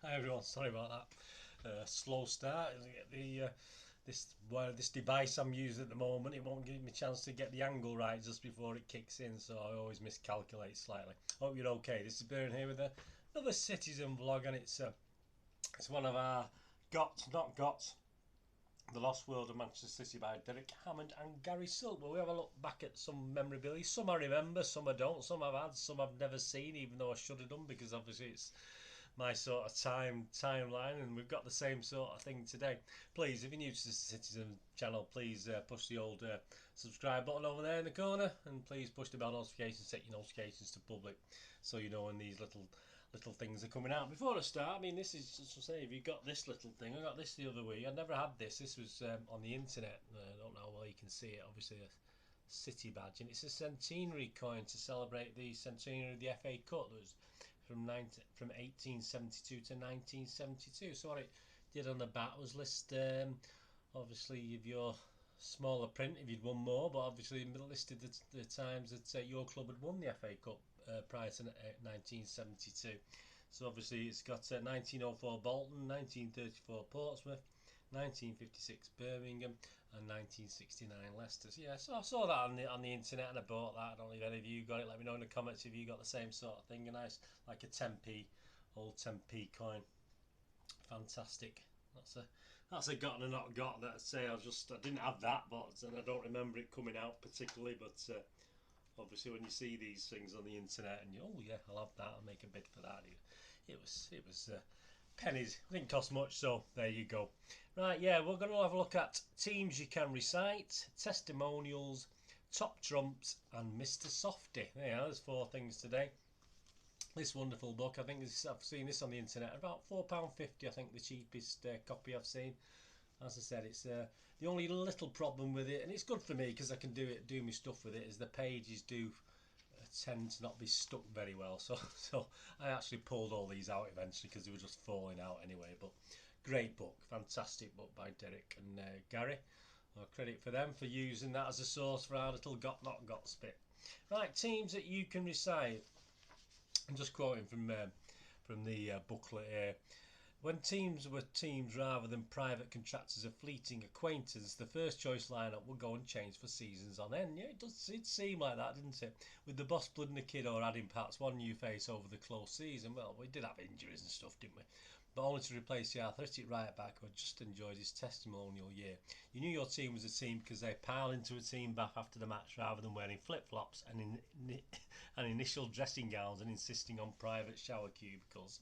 Hi everyone, sorry about that. Slow start. This device I'm using at the moment, it won't give me a chance to get the angle right just before it kicks in, so I always miscalculate slightly. Hope you're okay. This is Byrne here with another Citizen vlog, and it's one of our got The Lost World of Manchester City by Derek Hammond and Gary Silk. Well, we have a look back at some memorabilia. Some I remember, some I don't. Some I've had, some I've never seen, even though I should have done, because obviously it's my sort of timeline, and we've got the same sort of thing today. Please, if you're new to the Citizen channel, please push the old subscribe button over there in the corner, and please push the bell notification, set your notifications to public, so you know when these little things are coming out. Before I start, I mean, this is just to say, if you got this little thing, I got this the other week. I never had this. This was on the internet. I don't know how well you can see it. Obviously, a City badge, and it's a centenary coin to celebrate the centenary of the FA Cup. That was from 1872 to 1972. So what it did on the back was list obviously of your smaller print if you'd won more, but obviously listed the times that your club had won the FA Cup prior to 1972. So obviously it's got 1904 Bolton, 1934 Portsmouth, 1956 Birmingham, and 1969 Leicester. So yeah, so I saw that on the internet and I bought that. I don't know if any of you got it. Let me know in the comments if you got the same sort of thing. A nice, like a 10p, old 10p coin. Fantastic. That's a got and a not got. That I say I didn't have that, but and I don't remember it coming out particularly. But obviously when you see these things on the internet and you, oh yeah, I'll have that, I'll make a bid for that. It was pennies. It didn't cost much, so there you go. Right, yeah, we're going to have a look at teams you can recite, testimonials, top trumps, and Mr. Softee. Yeah, there's 4 things today. This wonderful book, I think I've seen this on the internet, about £4.50. I think the cheapest copy I've seen. As I said, it's the only little problem with it, and it's good for me because I can do my stuff with it, is the pages do tend to not be stuck very well. So I actually pulled all these out eventually because they were just falling out anyway. But great book, fantastic book by Derek and Gary. Credit for them for using that as a source for our little got not got bit. Right, teams that you can recite. I'm just quoting from the booklet here. When teams were teams rather than private contractors of fleeting acquaintance, the first choice lineup would go unchanged for seasons on end. Yeah, it seem like that, didn't it? With the boss blooding the kid or adding perhaps one new face over the close season. Well, we did have injuries and stuff, didn't we? But only to replace the athletic right back who had just enjoyed his testimonial year. You knew your team was a team because they pile into a team bath after the match rather than wearing flip-flops and initial dressing gowns and insisting on private shower cubicles.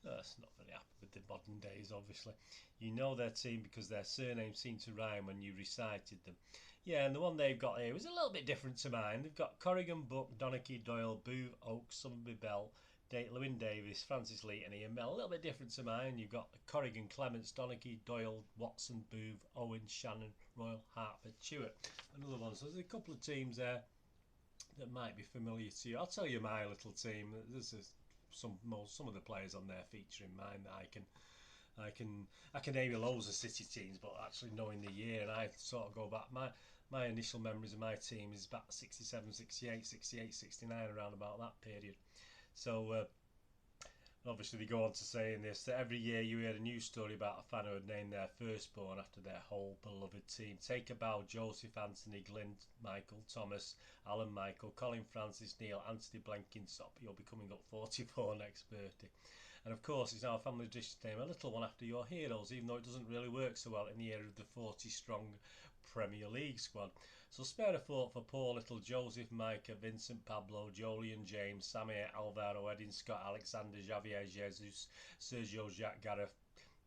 That's not very happy with the modern days, obviously. You know their team because their surnames seem to rhyme when you recited them. Yeah, and the one they've got here is a little bit different to mine. They've got Corrigan, Buck, Donachie, Doyle, Booth, Oakes, Somerby, Bell, Lewin Davis, Francis Lee and Ian Bell. A little bit different to mine. You've got Corrigan, Clements, Donachie, Doyle, Watson, Booth, Owen, Shannon, Royal, Hartford, Chewett. Another one. So there's a couple of teams there that might be familiar to you. I'll tell you my little team. This is some of the players on there featuring mine that I can name you loads of City teams, but actually knowing the year, and I sort of go back, my initial memories of my team is back 67, 68, 68, 69, around about that period. So obviously they go on to say in this that every year you hear a news story about a fan who had named their firstborn after their whole beloved team. Take a bow: Joseph, Anthony, Glyn, Michael, Thomas, Alan, Michael, Colin, Francis, Neil, Anthony Blenkinsop. You'll be coming up 44 next birthday. And of course it's our family tradition to name a little one after your heroes, even though it doesn't really work so well in the era of the 40 strong Premier League squad. So spare a thought for poor little Joseph, Micah, Vincent, Pablo, Jolien, James, Sammy, Alvaro, Edin, Scott, Alexander, Javier, Jesus, Sergio, Jacques, Gareth,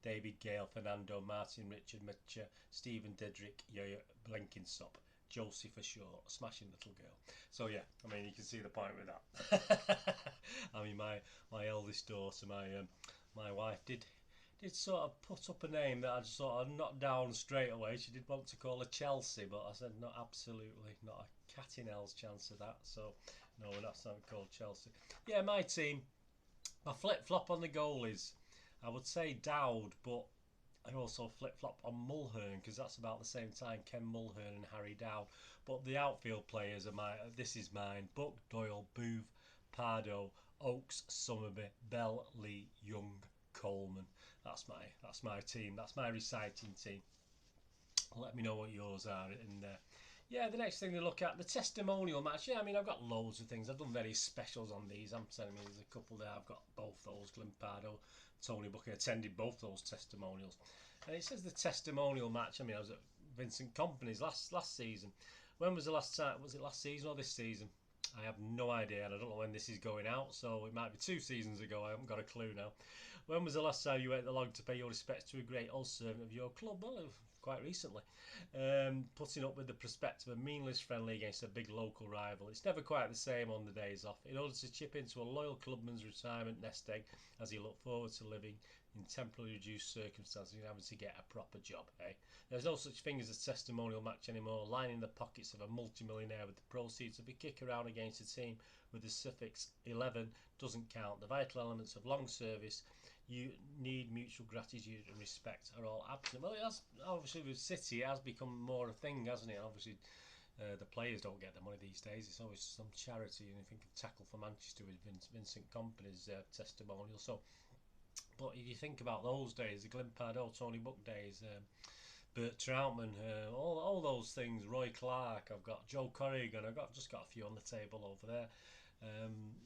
David, Gale, Fernando, Martin, Richard, Mitchell, Stephen, Dedrick, Yaya, Blenkinsop. Josie for short, smashing little girl. So yeah, I mean you can see the point with that. I mean my eldest daughter, my wife did sort of put up a name that I'd sort of knocked down straight away. She did want to call her Chelsea, but I said not, absolutely not a cat in hell's chance of that. So no, we're not called Chelsea. Yeah, my team, my flip flop on the goalies, I would say Dowd, but I also flip-flop on Mulhern because that's about the same time Ken Mulhern and Harry Dowd. But the outfield players are this is mine: Buck, Doyle, Booth, Pardo, Oakes, Somerby, Bell, Lee, Young, Coleman. That's my team. That's my reciting team. Let me know what yours are. And yeah, the next thing to look at, the testimonial match. Yeah, I mean, I've got loads of things. I've done various specials on these. I'm telling you, there's a couple there. I've got both those. Glimpardo, Tony Booker attended both those testimonials. And it says the testimonial match. I mean, I was at Vincent Kompany's last season. When was the last time? Was it last season or this season? I have no idea, and I don't know when this is going out, so it might be 2 seasons ago. I haven't got a clue now. When was the last time you went along to pay your respects to a great old servant of your club? Well, quite recently. Putting up with the prospect of a meaningless friendly against a big local rival. It's never quite the same on the days off. In order to chip into a loyal clubman's retirement nest egg as he looked forward to living in temporarily reduced circumstances and having to get a proper job, eh? There's no such thing as a testimonial match anymore. Lining the pockets of a multimillionaire with the proceeds of a kick around against a team with the suffix 11 doesn't count. The vital elements of long service, you need mutual gratitude and respect are all absent. Well, it has, obviously with City, it has become more a thing, hasn't it? Obviously, the players don't get the money these days. It's always some charity. And I think of Tackle for Manchester with Vincent Kompany's testimonial. So, but if you think about those days, the Glimpardo, Tony Book days, Bert Troutman, all those things, Roy Clark, I've got Joe Corrigan, just got a few on the table over there.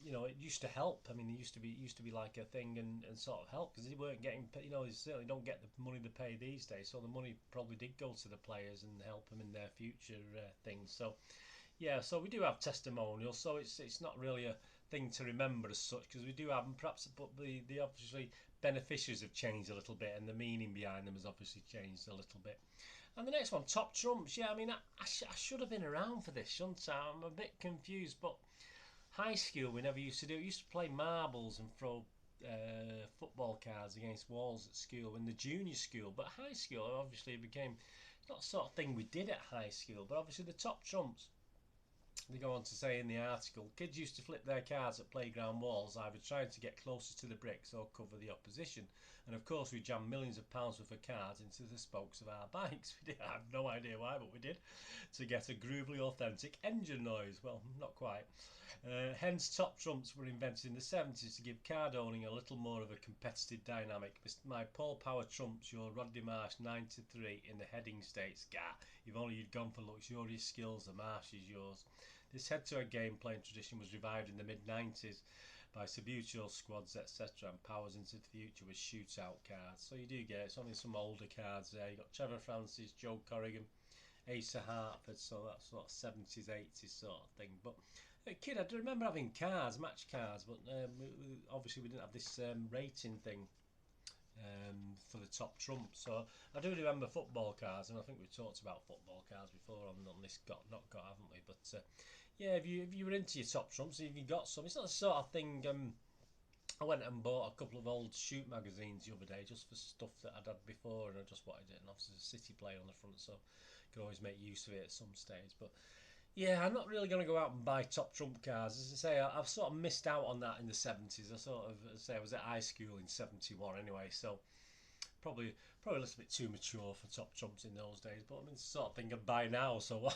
You know, it used to help. I mean, it used to be like a thing and sort of help, because they weren't getting, you know, they certainly don't get the money they pay these days, so the money probably did go to the players and help them in their future things. So yeah, so we do have testimonials, so it's not really a thing to remember as such, because we do have them perhaps, but the obviously beneficiaries have changed a little bit, and the meaning behind them has obviously changed a little bit. And the next one, top trumps. Yeah, I mean, I should have been around for this, shouldn't I? I'm a bit confused, but high school we never used to do. We used to play marbles and throw football cards against walls at school in the junior school, but high school obviously it became not the sort of thing we did at high school. But obviously the top trumps, they go on to say in the article, kids used to flip their cards at playground walls, either trying to get closest to the bricks or cover the opposition. And of course we jammed millions of pounds worth of cards into the spokes of our bikes. We did. I have no idea why, but we did, to get a groovily authentic engine noise. Well, not quite. Hence top trumps were invented in the 70s to give card owning a little more of a competitive dynamic. My Paul Power trumps your Rodney Marsh 93 in the heading states. Gah, if only you'd gone for luxurious skills, the Marsh is yours. This head-to-head game-playing tradition was revived in the mid-90s by Subbuteo squads, etc., and powers into the future with shootout cards. So you do get, it's only some older cards there. You've got Trevor Francis, Joe Corrigan, Asa Hartford, so that's sort of 70s, 80s sort of thing. But as a kid, I do remember having cards, match cards, but obviously we didn't have this rating thing for the top trump. So I do remember football cards, and I think we've talked about football cards before on this not got, haven't we? But yeah, if you were into your top trumps, if you got some, it's not the sort of thing. I went and bought a couple of old shoot magazines the other day just for stuff that I'd had before, and I just wanted it, and obviously there's a City player on the front, so I could always make use of it at some stage. But yeah, I'm not really going to go out and buy top trump cards. As I say, I've sort of missed out on that in the 70s. I was at high school in 71 anyway, so probably a little bit too mature for top trumps in those days. But I mean, it's the sort of thing I buy now. So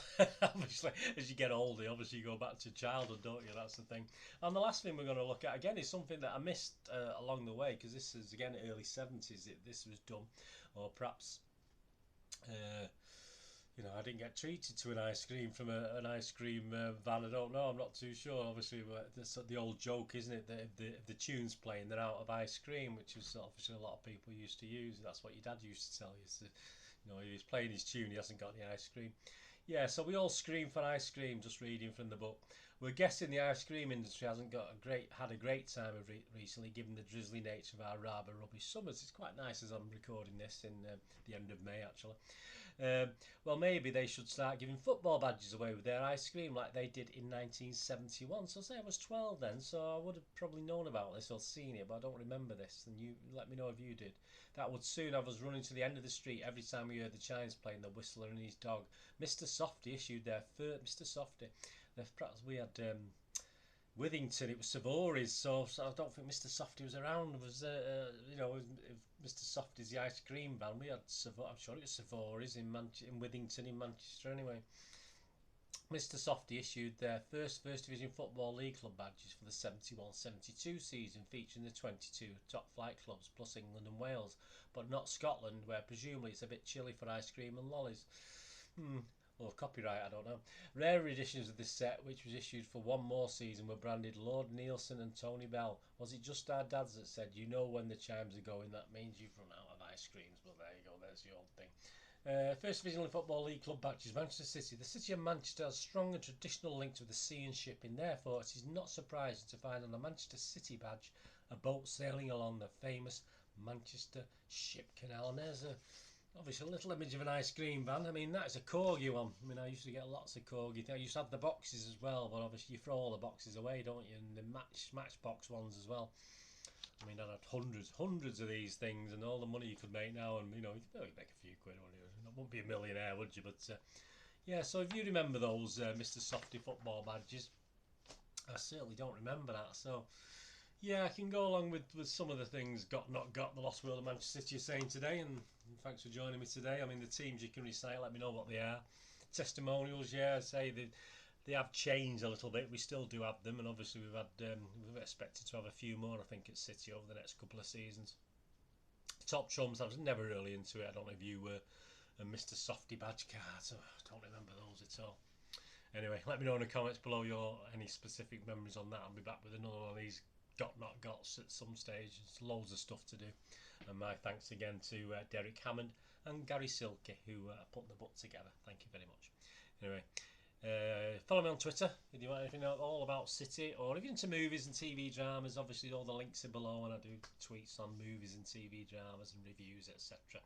obviously, as you get older, obviously you go back to childhood, don't you? That's the thing. And the last thing we're going to look at again is something that I missed along the way, because this is again early 70s. This was done, or perhaps. You know, I didn't get treated to an ice cream from an ice cream van. I don't know. I'm not too sure. Obviously, the old joke, isn't it? That if the tune's playing, they're out of ice cream, which is obviously a lot of people used to use. That's what your dad used to tell you. So, you know, he's playing his tune, he hasn't got the ice cream. Yeah, so we all scream for ice cream. Just reading from the book, we're guessing the ice cream industry hasn't had a great time of recently, given the drizzly nature of our rather rubbish summers. It's quite nice as I'm recording this in the end of May, actually. Well, maybe they should start giving football badges away with their ice cream like they did in 1971. So say I was 12 then, so I would have probably known about this or seen it, but I don't remember this. And you let me know if you did. That would soon have us running to the end of the street every time we heard the chimes playing, the whistler and his dog. Mr. Softee issued their first. Mr. Softee. Perhaps we had Withington, it was Savory's, so I don't think Mr. Softee was around. You know, if Mr. Softee's the ice cream van, we had I'm sure it was Savory's in Withington in Manchester anyway. Mr Softee issued their first Division Football League club badges for the 71-72 season, featuring the 22 top flight clubs plus England and Wales, but not Scotland, where presumably it's a bit chilly for ice cream and lollies. Or copyright, I don't know. Rare editions of this set, which was issued for one more season, were branded Lord Nielsen and Tony Bell. Was it just our dads that said, you know when the chimes are going, that means you've run out of ice creams? But there you go, there's the old thing. First Division Football League club badges. Manchester City. The City of Manchester has strong and traditional links with the sea and shipping. Therefore, it is not surprising to find on the Manchester City badge a boat sailing along the famous Manchester Ship Canal. And there's obviously a little image of an ice cream van. I mean, that is a corgi one. I mean, I used to get lots of corgi. I used to have the boxes as well, but obviously you throw all the boxes away, don't you? And the matchbox ones as well. I mean, I had hundreds of these things, and all the money you could make now, and you know, you could probably make a few quid on it. You wouldn't be a millionaire, would you? But yeah, so if you remember those Mr Softee football badges, I certainly don't remember that. So yeah, I can go along with some of the things got not got the Lost World of Manchester City are saying today, and thanks for joining me today. I mean, the teams you can recite, let me know what they are. Testimonials, yeah, I say they have changed a little bit. We still do have them, and obviously we've expected to have a few more, I think, at City over the next couple of seasons. Top trumps, I was never really into it. I don't know if you were a Mr Softee badge cards. I don't remember those at all. Anyway, let me know in the comments below any specific memories on that. I'll be back with another one of these got not gots at some stage. There's loads of stuff to do. And my thanks again to Derek Hammond and Gary Silkie, who put the book together. Thank you very much. Anyway, follow me on Twitter if you want anything all about City, or if you're into movies and TV dramas. Obviously all the links are below, and I do tweets on movies and TV dramas and reviews, etc.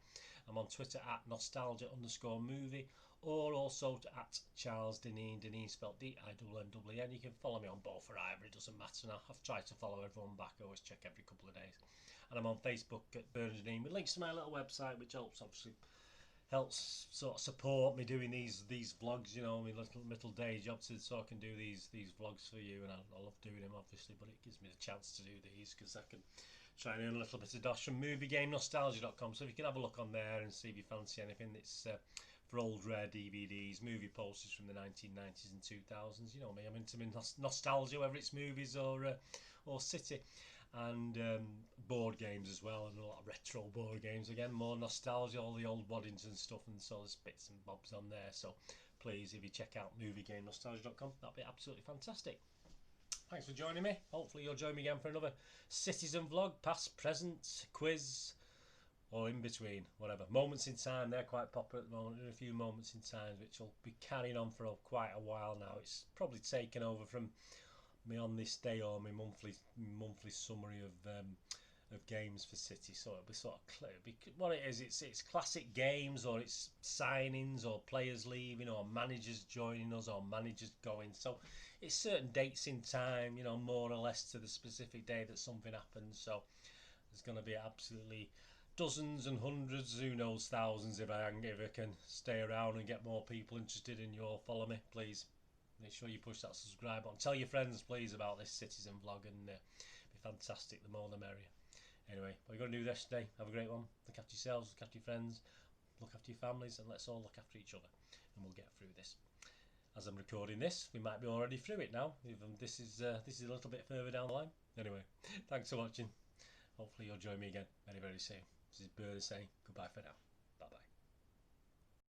I'm on Twitter at nostalgia_movie, or also at Charles Dineen, Dineen spelled D-I-N-N-E-N. You can follow me on both or either, it doesn't matter. Now I've tried to follow everyone back. I always check every couple of days. And I'm on Facebook at Bernard Dineen with links to my little website, which helps sort of support me doing these vlogs, you know, my little day job, so I can do these vlogs for you, and I love doing them obviously, but it gives me the chance to do these because I can try and earn a little bit of dosh from moviegamenostalgia.com. So if you can have a look on there and see if you fancy anything. It's for old rare DVDs, movie posters from the 1990s and 2000s. You know me, I'm into nostalgia, whether it's movies or City, and board games as well, and a lot of retro board games. Again, more nostalgia, all the old Waddington stuff, and so there's bits and bobs on there. So please, if you check out moviegamenostalgia.com, that'd be absolutely fantastic. Thanks for joining me. Hopefully you'll join me again for another Citizen vlog, past, present, quiz, or in between, whatever. Moments in time, they're quite popular at the moment. There are a few moments in time which will be carrying on for quite a while now. It's probably taken over from me on this day, or my monthly summary of games for City. So it'll be sort of clear. What it is, it's classic games, or it's signings, or players leaving, or managers joining us, or managers going. So it's certain dates in time, you know, more or less to the specific day that something happens. So there's going to be absolutely dozens and hundreds, who knows, thousands if I can stay around and get more people interested in your follow me. Please make sure you push that subscribe button. Tell your friends, please, about this Citizen vlog, and it'd be fantastic. The more the merrier. Anyway, what are you going to do this day? Have a great one. Look after yourselves, look after your friends, look after your families, and let's all look after each other, and we'll get through this. As I'm recording this, we might be already through it now. Even this is a little bit further down the line. Anyway, thanks for watching. Hopefully you'll join me again very, very soon. This is Bernard saying goodbye for now.